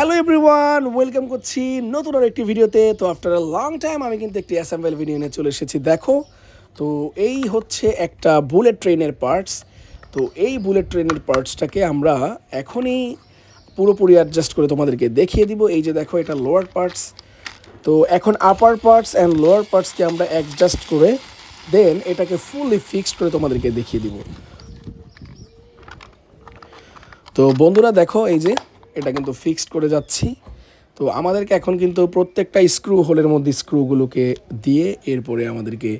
Hello everyone, welcome করছি নতুন আর একটি ভিডিওতে। তো আফটার আ লং টাইম আমি কিন্তু একটি অ্যাসেম্বল ভিডিও নিয়ে চলে এসেছি। দেখো, তো এই হচ্ছে একটা বুলেট ট্রেনের পার্টস। তো এই বুলেট ট্রেনের পার্টসটাকে আমরা এখনই পুরোপুরি অ্যাডজাস্ট করে তোমাদেরকে দেখিয়ে দিব। এই যে দেখো, এটা লোয়ার পার্টস। তো এখন আপার পার্টস অ্যান্ড লোয়ার পার্টসকে আমরা অ্যাডজাস্ট করে দেন এটাকে ফুললি ফিক্সড করে তোমাদেরকে দেখিয়ে দিব। তো বন্ধুরা দেখো, এই যে এটা কিন্তু ফিক্সড করে যাচ্ছি। তো আমাদেরকে এখন কিন্তু প্রত্যেকটা স্ক্রু হোলের মধ্যে স্ক্রুগুলোকে দিয়ে এরপরে আমাদেরকে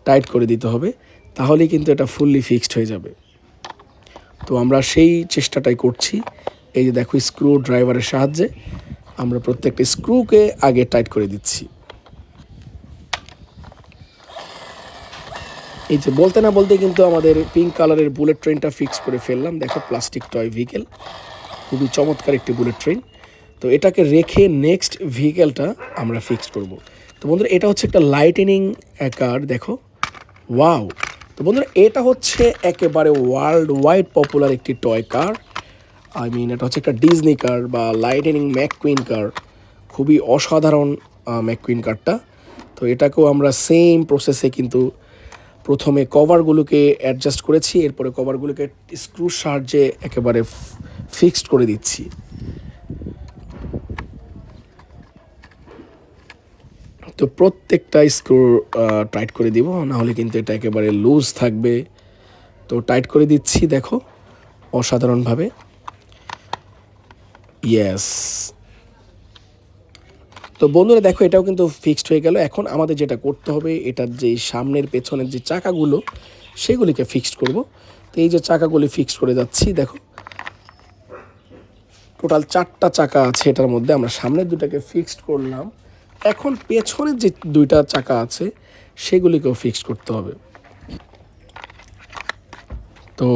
টাইট করে দিতে হবে, তাহলেই কিন্তু এটা ফুললি ফিক্সড হয়ে যাবে। তো আমরা সেই চেষ্টাটাই করছি। এই যে দেখো, স্ক্রু ড্রাইভারের সাহায্যে আমরা প্রত্যেকটা স্ক্রুকে আগে টাইট করে দিচ্ছি। এই যে বলতে না বলতে কিন্তু আমাদের পিঙ্ক কালারের বুলেট ট্রেনটা ফিক্স করে ফেললাম। দেখো, প্লাস্টিক টয় ভেহিকেল, খুবই চমৎকার একটি বুলেট ট্রেন। তো এটাকে রেখে নেক্সট ভেহিকেলটা আমরা ফিক্স করব। তো বন্ধুরা, এটা হচ্ছে একটা লাইটেনিং কার। দেখো, ওয়াও! তো বন্ধুরা, এটা হচ্ছে একেবারে ওয়ার্ল্ড ওয়াইড পপুলার একটি টয় কার। এটা হচ্ছে একটা ডিজনি কার বা লাইটেনিং ম্যাককুইন কার। খুবই অসাধারণ ম্যাককুইন কারটা। তো এটাকেও আমরা সেম প্রসেসে কিন্তু প্রথমে কভারগুলোকে অ্যাডজাস্ট করেছি, এরপরে কভারগুলোকে স্ক্রুর সাহায্যে একেবারে ফিক্সড করে দিচ্ছি। তো প্রত্যেকটা স্ক্রু টাইট করে দিব, নাহলে কিন্তু এটা একেবারে লুজ থাকবে। তো টাইট করে দিচ্ছি, দেখো, অসাধারণভাবে। ইয়েস। তো বন্ধুরা দেখো, এটাও কিন্তু ফিক্সড হয়ে গেল। এখন আমাদের যেটা করতে হবে, এটার যে সামনের পেছনের যে চাকাগুলো সেগুলিকে ফিক্সড করব। তো এই যে চাকাগুলি ফিক্সড করে যাচ্ছি। দেখো, টোটাল 4টা চাকা আছে এটার মধ্যে। আমরা সামনের দুটাকে ফিক্সড করলাম, এখন পেছনের যে 2টা চাকা আছে সেগুলিকেও ফিক্সড করতে হবে। তো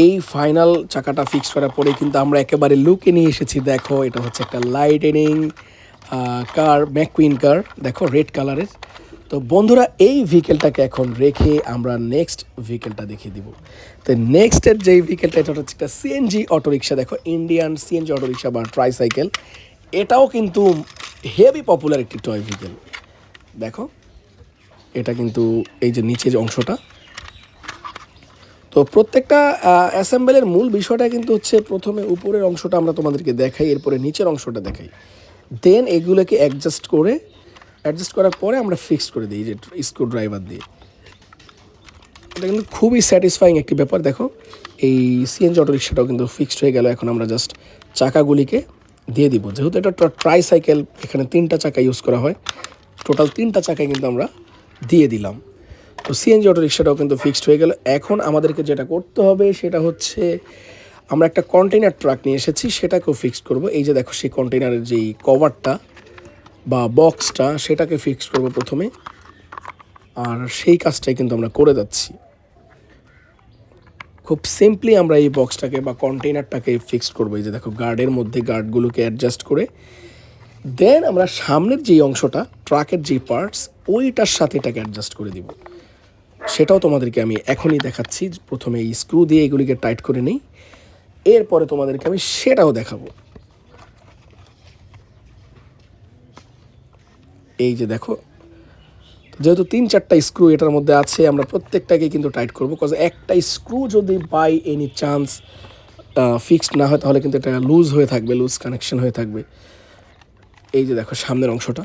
এই ফাইনাল চাকাটা ফিক্স করার পরে কিন্তু আমরা একেবারে লুকে নিয়ে এসেছি। দেখো, এটা হচ্ছে একটা লাইটেনিং কার, ম্যাককুইন কার। দেখো, রেড কালারের। তো বন্ধুরা, এই ভেহিকেলটাকে এখন রেখে আমরা নেক্সট ভেহিকেলটা দেখিয়ে দিব। তো নেক্সটের যেই ভেহিকেলটা, এটা হচ্ছে একটা সিএনজি অটোরিকশা। দেখো, ইন্ডিয়ান সিএনজি অটোরিকশা বা ট্রাইসাইকেল। এটাও কিন্তু হেভি পপুলার একটি টয় ভেহিকেল। দেখো, এটা কিন্তু এই যে নিচে যে অংশটা। তো প্রত্যেকটা অ্যাসেম্বলের মূল বিষয়টা কিন্তু হচ্ছে প্রথমে উপরের অংশটা আমরা তোমাদেরকে দেখাই, এরপরে নিচের অংশটা দেখাই, দেন এগুলোকে অ্যাডজাস্ট করার পরে আমরা ফিক্স করে দিই যে স্ক্রু ড্রাইভার দিয়ে। এটা কিন্তু খুবই স্যাটিসফাইং একটি ব্যাপার। দেখো, এই সিএনজি অটোরিকশাটাও কিন্তু ফিক্সড হয়ে গেল। এখন আমরা জাস্ট চাকাগুলিকে দিয়ে দিব। যেহেতু এটা ট্রাইসাইকেল, এখানে 3টা চাকা ইউজ করা হয়, টোটাল 3টা চাকায় কিন্তু আমরা দিয়ে দিলাম। তো সিএনজি অটোরিকশাটাও কিন্তু ফিক্সড হয়ে গেল। এখন আমাদেরকে যেটা করতে হবে সেটা হচ্ছে, আমরা একটা কন্টেইনার ট্রাক নিয়ে এসেছি, সেটাকেও ফিক্সড করব। এই যে দেখো, সেই কন্টেইনারের যেই কভারটা বা বক্সটা, সেটাকে ফিক্সড করব প্রথমে। আর সেই কাজটাই কিন্তু আমরা করে যাচ্ছি। খুব সিম্পলি আমরা এই বক্সটাকে বা কন্টেইনারটাকে ফিক্সড করবো। এই যে দেখো, গার্ডের মধ্যে গার্ডগুলোকে অ্যাডজাস্ট করে দেন আমরা সামনের যেই অংশটা, ট্রাকের যেই পার্টস, ওইটার সাথে এটাকে অ্যাডজাস্ট করে দিব। সেটাও তোমাদেরকে আমি এখনই দেখাচ্ছি। প্রথমে এই স্ক্রু দিয়ে এগুলিকে টাইট করে নিই, এরপরে তোমাদেরকে আমি সেটাও দেখাবো। এই যে দেখো, যেহেতু 3-4টা স্ক্রু এটার মধ্যে আছে, আমরা প্রত্যেকটাকে কিন্তু টাইট করবো। কজ একটা স্ক্রু যদি বাই এনি চান্স ফিক্সড না হয়, তাহলে কিন্তু এটা লুজ হয়ে থাকবে, লুজ কানেকশন হয়ে থাকবে। এই যে দেখো, সামনের অংশটা।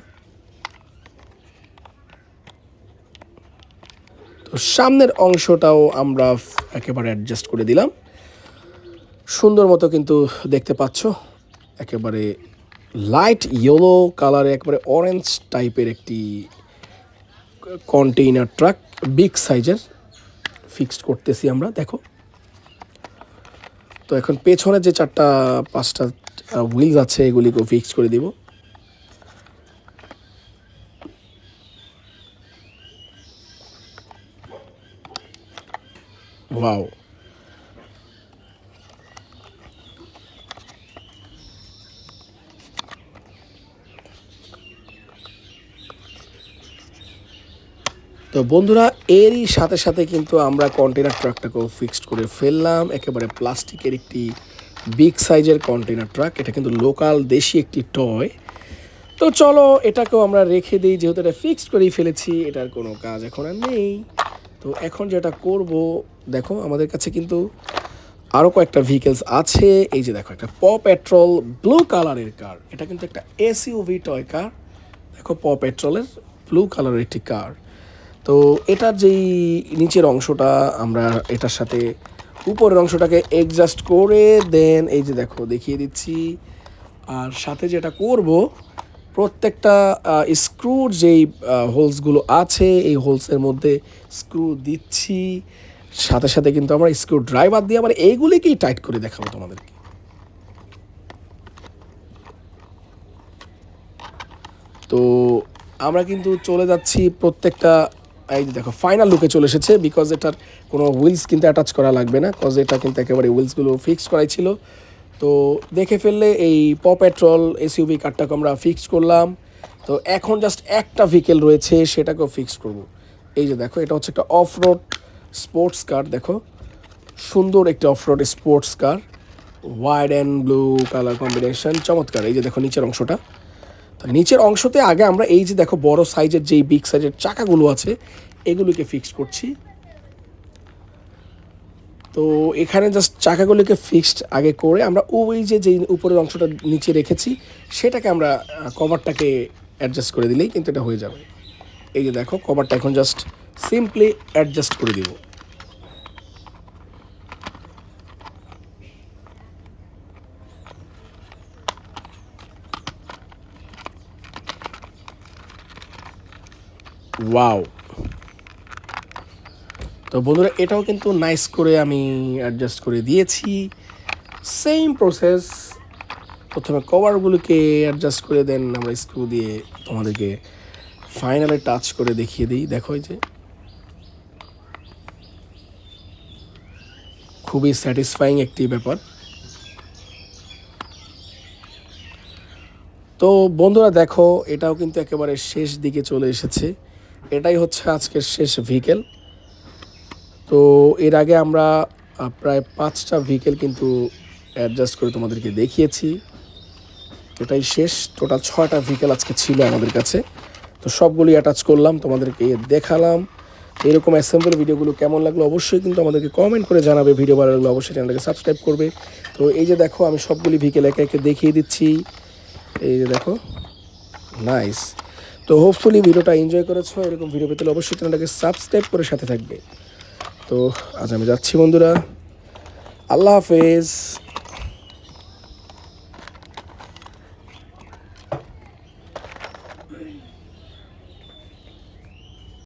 তো সামনের অংশটাও আমরা একেবারে অ্যাডজাস্ট করে দিলাম সুন্দর মতো। কিন্তু দেখতে পাচ্ছ, একেবারে লাইট ইয়েলো কালারে, একেবারে অরেঞ্জ টাইপের একটি কন্টেইনার ট্রাক, বিগ সাইজের, ফিক্সড করতেছি আমরা। দেখো, তো এখন পেছনে যে 4-5টা হুইলস আছে, এগুলিকেও ফিক্স করে দিব। ওয়াও! তো বন্ধুরা, এরই সাথে সাথে কিন্তু আমরা কন্টেনার ট্রাকটাকেও ফিক্সড করে ফেললাম। একেবারে প্লাস্টিকের একটি বিগ সাইজের কন্টেনার ট্রাক। এটা কিন্তু লোকাল দেশি একটি টয়। তো চলো এটাকেও আমরা রেখে দিই, যেহেতু এটা ফিক্সড করেই ফেলেছি, এটার কোনো কাজ এখন আর নেই। তো এখন যেটা করব, দেখো আমাদের কাছে কিন্তু আরও কয়েকটা ভেহিকেলস আছে। এই যে দেখো একটা পেট্রোল ব্লু কালারের কার, এটা কিন্তু একটা এসইউভি টয় কার। দেখো পেট্রোলের ব্লু কালারের একটি কার। তো এটার যেই নিচের অংশটা আমরা এটার সাথে উপরের অংশটাকে অ্যাডজাস্ট করে দেন এই যে দেখো দেখিয়ে দিচ্ছি। আর সাথে যেটা করব, প্রত্যেকটা স্ক্রুর যেই হোলসগুলো আছে এই হোলসের মধ্যে স্ক্রু দিচ্ছি। সাথে সাথে কিন্তু আমরা স্ক্রু ড্রাইভার দিয়ে আবার এইগুলিকেই টাইট করে দেখাবো তোমাদেরকে। তো আমরা কিন্তু চলে যাচ্ছি প্রত্যেকটা, এই যে দেখো ফাইনাল লুকে চলে এসেছে। বিকজ এটার কোনো হুইলস কিন্তু অ্যাটাচ করা লাগবে না, কজ এটা কিন্তু একেবারে হুইলসগুলো ফিক্স করাই ছিল। তো দেখে ফেললে এই পেট্রোল এসইউভি কারটাকে আমরা ফিক্স করলাম। তো এখন জাস্ট একটা ভেহিকেল রয়েছে, সেটাকেও ফিক্স করব। এই যে দেখো এটা হচ্ছে একটা অফ রোড স্পোর্টস কার। দেখো সুন্দর একটি of road sports car, white and blue colour combination, চমৎকার। এই যে দেখো নিচের অংশটা, তো নিচের অংশতে আগে আমরা এই যে দেখো বড় সাইজের যেই বিগ সাইজের চাকাগুলো আছে এগুলোকে ফিক্স করছি। তো এখানে জাস্ট চাকাগুলোকে ফিক্সড আগে করে আমরা ওই যে যেই উপরের অংশটা নিচে রেখেছি সেটাকে আমরা কভারটাকে অ্যাডজাস্ট করে দিলেই কিন্তু এটা হয়ে যাবে। এই যে দেখো কভারটা এখন জাস্ট সিম্পলি অ্যাডজাস্ট করে দিব। ওয়াও! তো বন্ধুরা এটাও কিন্তু নাইস করে আমি অ্যাডজাস্ট করে দিয়েছি। সেম প্রসেস, প্রথমে কভারগুলোকে অ্যাডজাস্ট করে দেন আমরা স্ক্রু দিয়ে তোমাদেরকে ফাইনালে টাচ করে দেখিয়ে দিই। দেখো এই যে খুবই স্যাটিসফাইং একটি ব্যাপার। তো বন্ধুরা দেখো এটাও কিন্তু একেবারে শেষ দিকে চলে এসেছে। এটাই হচ্ছে আজকের শেষ ভেহিকেল। তো এর আগে আমরা প্রায় 5টা ভেহিকেল কিন্তু অ্যাডজাস্ট করে তোমাদেরকে দেখিয়েছি। এটাই শেষ, টোটাল 6টা ভেহিকেল আজকে ছিল আমাদের কাছে। তো সবগুলি অ্যাটাচ করলাম, তোমাদেরকে দেখালাম। এরকম অ্যাসেম্বল ভিডিওগুলো কেমন লাগলো অবশ্যই কিন্তু আমাদেরকে কমেন্ট করে জানাবে। ভিডিও ভালো লাগলো অবশ্যই চ্যানেলটাকে সাবস্ক্রাইব করবে। তো এই যে দেখো আমি সবগুলি ভেহিকেল একে একে দেখিয়ে দিচ্ছি। এই যে দেখো, নাইস। তো হোপফুলি ভিডিওটা এনজয় করেছো। এরকম ভিডিও পেতে অবশ্যই চ্যানেলটাকে সাবস্ক্রাইব করে সাথে থাকবে। তো আজ আমি যাচ্ছি বন্ধুরা, আল্লাহ হাফেজ।